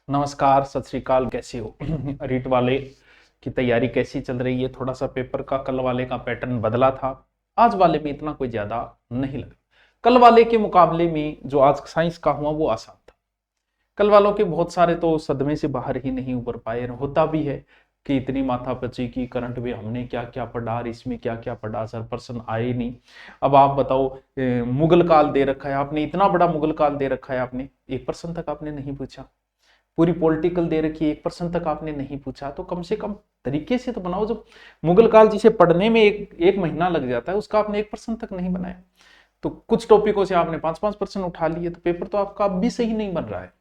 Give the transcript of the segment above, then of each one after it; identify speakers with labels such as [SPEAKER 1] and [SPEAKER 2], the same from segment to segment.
[SPEAKER 1] नमस्कार, सत श्री अकाल। कैसे हो? रीट वाले की तैयारी कैसी चल रही है? थोड़ा सा पेपर का कल वाले का पैटर्न बदला था, आज वाले में इतना कोई ज्यादा नहीं लगा। कल वाले के मुकाबले में जो आज साइंस का हुआ वो आसान था। कल वालों के बहुत सारे तो सदमे से बाहर ही नहीं उबर पाए। होता भी है कि इतनी माथापच्ची की करंट में हमने क्या क्या पढ़ा और इसमें क्या क्या पढ़ा, सर पर्सन आए ही नहीं। अब आप बताओ, मुगल काल दे रखा है आपने, इतना बड़ा मुगल काल दे रखा है आपने, 1% तक आपने नहीं पूछा। पूरी पॉलिटिकल दे रखी है, 1% तक आपने नहीं पूछा। तो कम से कम तरीके से तो बनाओ। जो मुगल काल जिसे पढ़ने में एक महीना लग जाता है, उसका आपने 1% तक नहीं बनाया। तो कुछ टॉपिकों से आपने 5-5% उठा लिए, तो पेपर तो आपका अब भी सही नहीं बन रहा है।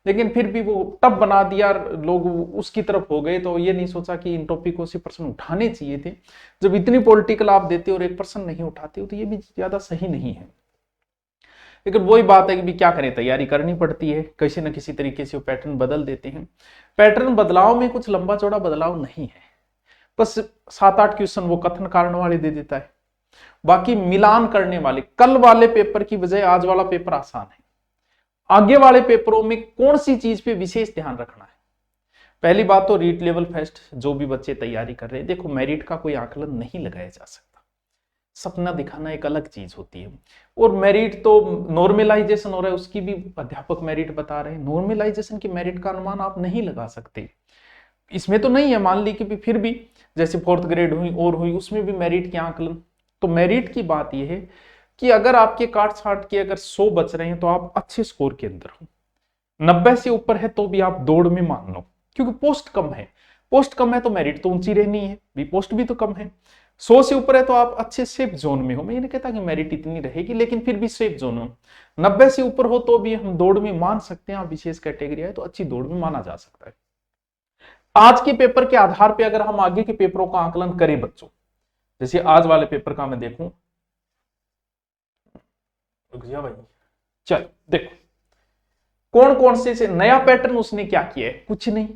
[SPEAKER 1] लेकिन फिर भी वो टफ बना दिया, लोग उसकी तरफ हो गए। तो ये नहीं सोचा कि इन टॉपिकों से प्रश्न उठाने चाहिए थे। जब इतनी पॉलिटिकल आप देते हो और 1% नहीं उठाते हो, तो ये भी ज्यादा सही नहीं है। लेकिन वही बात है कि भी क्या करें, तैयारी करनी पड़ती है। किसी न किसी तरीके से वो पैटर्न बदल देते हैं। पैटर्न बदलाव में कुछ लंबा चौड़ा बदलाव नहीं है, बस 7-8 क्वेश्चन वो कथन कारण वाले दे देता है। बाकी मिलान करने वाले कल वाले पेपर की बजाय आज वाला पेपर आसान है। आगे वाले पेपरों में कौन सी चीज पे विशेष ध्यान रखना है? पहली बात तो रीट लेवल फेस्ट जो भी बच्चे तैयारी कर रहे हैं, देखो मेरिट का कोई आकलन नहीं लगाया जा सकता। सपना दिखाना एक अलग चीज होती है, और मेरिट तो नॉर्मलाइजेशन हो रहा है, उसकी भी अध्यापक मेरिट बता रहे हैं। नॉर्मलाइजेशन की मेरिट का अनुमान आप नहीं लगा सकते। इसमें तो नहीं है, मान ली कि फिर भी जैसे 4th ग्रेड हुई और हुई, उसमें भी मेरिट के आकलन। तो मेरिट की बात यह है कि अगर आपके काट छाट के अगर 100 बच रहे हैं तो आप अच्छे स्कोर के अंदर हो। 90 से ऊपर है तो भी आप दौड़ में मान लो, क्योंकि पोस्ट कम है। पोस्ट कम है तो मेरिट तो ऊंची रहनी है, भी पोस्ट भी तो कम है। 100 से ऊपर है तो आप अच्छे सेफ जोन में हो। मैं ये नहीं कहता कि मेरिट इतनी रहेगी, लेकिन फिर भी सेफ जोन हो। 90 से ऊपर हो तो भी हम दौड़ में मान सकते हैं। आप विशेष कैटेगरी है तो अच्छी दौड़ में माना जा सकता है। आज के पेपर के आधार पर अगर हम आगे के पेपरों का आकलन करें बच्चों, जैसे आज वाले पेपर का मैं देखूं, भाई चल देखो कौन कौन से नया पैटर्न उसने क्या किया है। कुछ नहीं,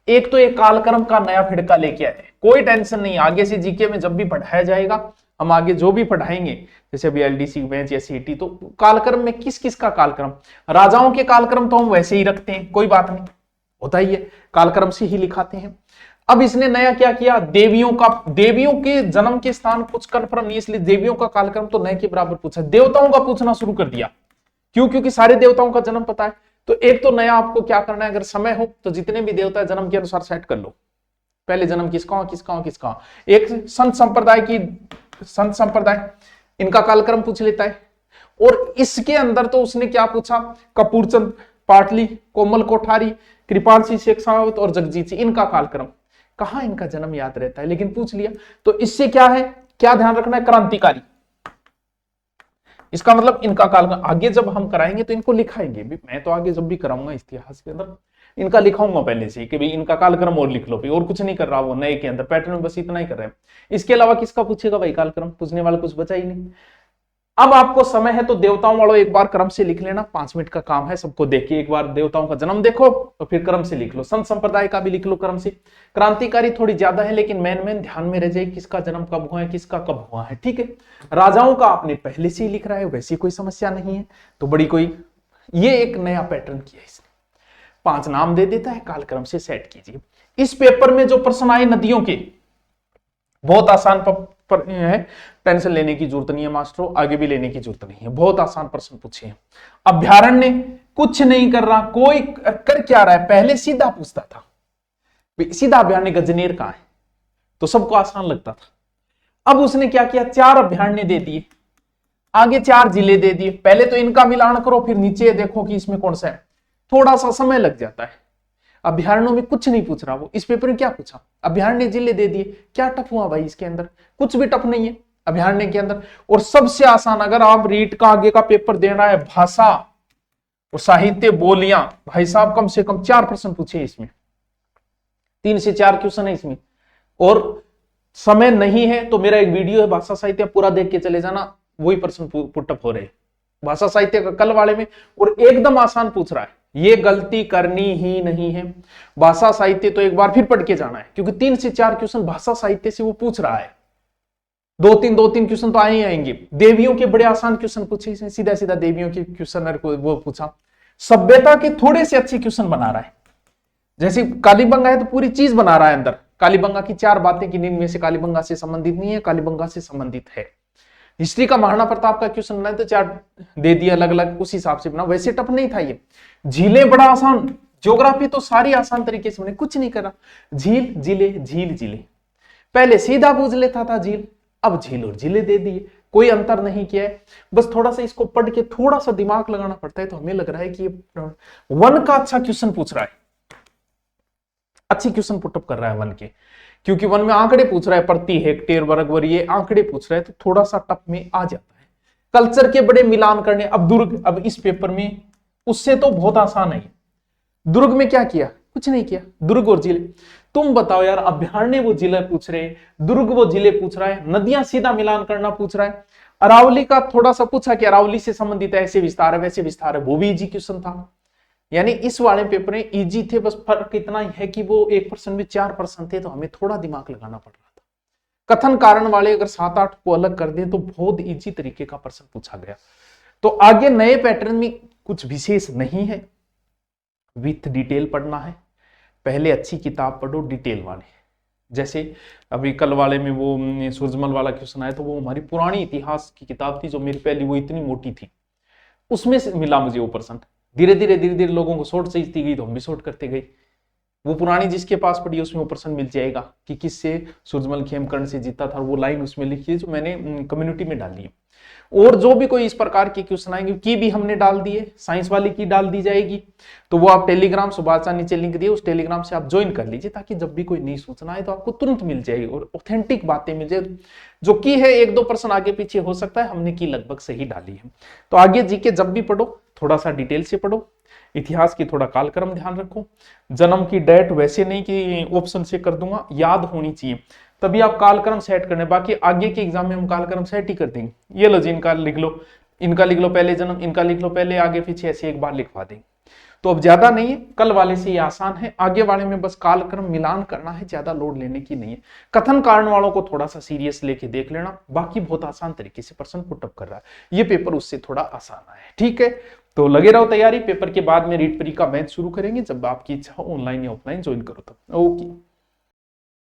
[SPEAKER 1] एक तो एक कालक्रम का नया फिड़का लेके आए। कोई टेंशन नहीं, आगे से जीके में जब भी पढ़ाया जाएगा, हम आगे जो भी पढ़ाएंगे, जैसे अभी एलडीसी मैच या सीटी, तो कालक्रम में किस किस का कालक्रम, राजाओं के कालक्रम तो हम वैसे ही रखते हैं, कोई बात नहीं, होता ही है, कालक्रम से ही लिखाते हैं। अब इसने नया क्या किया, देवियों का, देवियों के जन्म के स्थान कुछ कंफर्म नहीं, इसलिए देवियों का कालक्रम तो नए के बराबर पूछा। देवताओं का पूछना शुरू कर दिया। क्यों? क्योंकि सारे देवताओं का जन्म पता है। तो एक तो नया आपको क्या करना है, अगर समय हो तो जितने भी देवता जन्म के अनुसार सेट कर लो। पहले जन्म किसका किसका किसका। एक संत संप्रदाय इनका कालक्रम पूछ लेता है। और इसके अंदर तो उसने क्या पूछा, कपूरचंद पाटली, कोमल कोठारी, कृपाल सिंह शेख सावत और जगजीत सिंह, इनका कालक्रम। कहां इनका जन्म याद रहता है, लेकिन पूछ लिया। तो इससे क्या है, क्या ध्यान रखना है, क्रांतिकारी। इसका मतलब इनका कालक्रम आगे जब हम कराएंगे तो इनको लिखाएंगे भी। मैं तो आगे जब भी कराऊंगा इतिहास के अंदर इनका लिखाऊंगा पहले से कि भाई इनका कालक्रम और लिख लो भाई, और कुछ नहीं कर रहा वो नए के अंदर पैटर्न में, बस इतना ही कर रहे हैं। इसके अलावा किसका पूछेगा भाई कालक्रम, पूछने वाला कुछ बचा ही नहीं। अब आपको समय है तो देवताओं वालों एक बार क्रम से लिख लेना, 5 मिनट का काम है। सबको देखिए, एक बार देवताओं का जन्म देखो और फिर क्रम से लिख लो। संत संप्रदाय का भी लिख लो क्रम से। क्रांतिकारी थोड़ी ज्यादा है, लेकिन मेन ध्यान में रह जाए किसका जन्म कब हुआ है, किसका कब हुआ है, ठीक है। राजाओं का आपने पहले से ही लिख रहा है, वैसी कोई समस्या नहीं है। तो बड़ी कोई, ये एक नया पैटर्न किया इसने, 5 नाम दे देता है, कालक्रम से सेट कीजिए। इस पेपर में जो प्रश्न आए नदियों के, बहुत आसान है, टेंशन लेने की जरूरत नहीं है मास्टरों, आगे भी लेने की जरूरत नहीं है, बहुत आसान प्रश्न पूछे हैं। अभ्यारण्य कुछ नहीं कर रहा, कोई कर क्या रहा है, पहले सीधा पूछता था सीधा अभ्यारण्य गजनेर कहां है, तो सबको आसान लगता था। अब उसने क्या किया, 4 अभ्यारण्य दे दिए, आगे 4 जिले दे दिए। पहले तो इनका मिलान करो, फिर नीचे देखो कि इसमें कौन सा है, थोड़ा सा समय लग जाता है। अभ्यारण्यों में कुछ नहीं पूछ रहा वो, इस पेपर में क्या पूछा, अभ्यारण्य जिले दे दिए। क्या टफ हुआ भाई इसके अंदर, कुछ भी टफ नहीं है अभ्यारण्य के अंदर। और सबसे आसान, अगर आप रीट का आगे का पेपर देना है, भाषा और साहित्य बोलियां, भाई साहब कम से कम 4 प्रश्न पूछे इसमें, 3 से 4 क्वेश्चन है इसमें। और समय नहीं है तो मेरा एक वीडियो है भाषा साहित्य, पूरा देख के चले जाना, वही प्रश्न पुटअप हो रहे हैं भाषा साहित्य का कल वाले में, और एकदम आसान पूछ रहा है। ये गलती करनी ही नहीं है। भाषा साहित्य तो एक बार फिर पढ़ के जाना है, क्योंकि 3 से 4 क्वेश्चन भाषा साहित्य से वो पूछ रहा है। 2-3 क्वेश्चन तो आए ही आएंगे। देवियों के बड़े आसान क्वेश्चन पूछे सीधा सीधा देवियों के क्वेश्चन को वो पूछा। सभ्यता के थोड़े से अच्छे क्वेश्चन बना रहा है, जैसे कालीबंगा है तो पूरी चीज बना रहा है अंदर, कालीबंगा की 4 बातें कि इनमें से कालीबंगा से संबंधित नहीं है, कालीबंगा से संबंधित है। हिस्ट्री का महाराणा प्रताप का क्वेश्चन बनाए तो 4 दे दिया अलग अलग, उस हिसाब से बना, वैसे टफ नहीं था ये। झीलें बड़ा आसान, ज्योग्राफी तो सारी आसान तरीके से बने, कुछ नहीं करा। झील जिले, झील जिले, पहले सीधा पूछ लेता था झील, अब झील और जिले दे दिए, कोई अंतर नहीं किया है। बस थोड़ा सा इसको पढ़ के थोड़ा सा दिमाग लगाना पड़ता है, तो हमें लग रहा है कि ये वन का अच्छा क्वेश्चन पूछ रहा है, अच्छी क्वेश्चन पुटअप कर रहा है वन के, क्योंकि वन में आंकड़े पूछ रहा है, प्रति हेक्टेयर वर्ग वर ये आंकड़े पूछ रहा है, तो थोड़ा सा टफ में आ जाता है। कल्चर के बड़े मिलान करने, अब दुर्ग, अब इस पेपर में उससे तो बहुत आसान है। दुर्ग में क्या किया, कुछ नहीं किया, दुर्ग और जिले। तुम बताओ यार, अभ्यारण्य वो जिले पूछ रहे हैं, दुर्ग वो जिले पूछ रहा है, नदियां सीधा मिलान करना पूछ रहा है। अरावली का थोड़ा सा पूछा कि अरावली से संबंधित ऐसे विस्तार है वैसे विस्तार है, वो भी इजी क्वेश्चन था। यानी इस वाले पेपर में इजी थे, बस फर्क इतना ही है कि वो 1% में 4% थे, तो हमें थोड़ा दिमाग लगाना पड़ रहा था। कथन कारण वाले अगर 7-8 को अलग कर दें तो बहुत इजी तरीके का प्रश्न पूछा गया। तो आगे नए पैटर्न में कुछ विशेष नहीं है, विथ डिटेल पढ़ना है। पहले अच्छी किताब पढ़ो डिटेल वाले, जैसे अभी कल वाले में वो सूरजमल वाला क्वेश्चन आया, तो वो हमारी पुरानी इतिहास की किताब थी जो मेरी पहली, वो इतनी मोटी थी, उसमें से मिला मुझे वो प्रश्न। धीरे धीरे लोगों को शॉर्ट चाहिए गई तो हम भी शॉर्ट करते गए। वो पुरानी जिसके पास पड़ी उसमें वो प्रश्न मिल जाएगा कि किससे सूरजमल खेमकर्ण से जीता था, वो लाइन उसमें लिखी है जो मैंने कम्युनिटी में डाली है। और जो भी कोई इस प्रकार के क्वेश्चन आएंगे, की भी हमने डाल दी है, साइंस वाली की डाल दी जाएगी, तो वो आप टेलीग्राम, सुभाष नीचे लिंक दिए, उस टेलीग्राम से आप ज्वाइन कर लीजिए, ताकि जब भी कोई नई सूचना आए तो आपको तुरंत मिल जाएगी और ऑथेंटिक बातें मिल जाए। जो की है 1-2 प्रश्न आगे पीछे हो सकता है, हमने की लगभग सही डाली है। तो आगे जीके जब भी पढ़ो थोड़ा सा डिटेल से पढ़ो, इतिहास की थोड़ा कालक्रम ध्यान रखो, जन्म की डेट वैसे नहीं कि ऑप्शन से कर दूंगा, याद होनी चाहिए, तभी आप कालक्रम सेट करने। बाकी आगे के एग्जाम में हम कालक्रम सेट ही कर देंगे। ये लो जी, इनका लिख लो, इनका लिख लो पहले जन्म, इनका लिख लो पहले, आगे पीछे ऐसे एक बार लिखवा देंगे। तो अब ज्यादा नहीं है, कल वाले से ये आसान है, आगे वाले में बस कालक्रम मिलान करना है, ज्यादा लोड लेने की नहीं है। कथन कारण वालों को थोड़ा सा सीरियस लेके देख लेना, बाकी बहुत आसान तरीके से प्रश्न पुटअप कर रहा है, ये पेपर उससे थोड़ा आसान है। ठीक है, तो लगे रहो तैयारी, पेपर के बाद में रीट प्री का बैच शुरू करेंगे, जब आपकी इच्छा हो ऑनलाइन या ऑफलाइन ज्वाइन करो तब। ओके।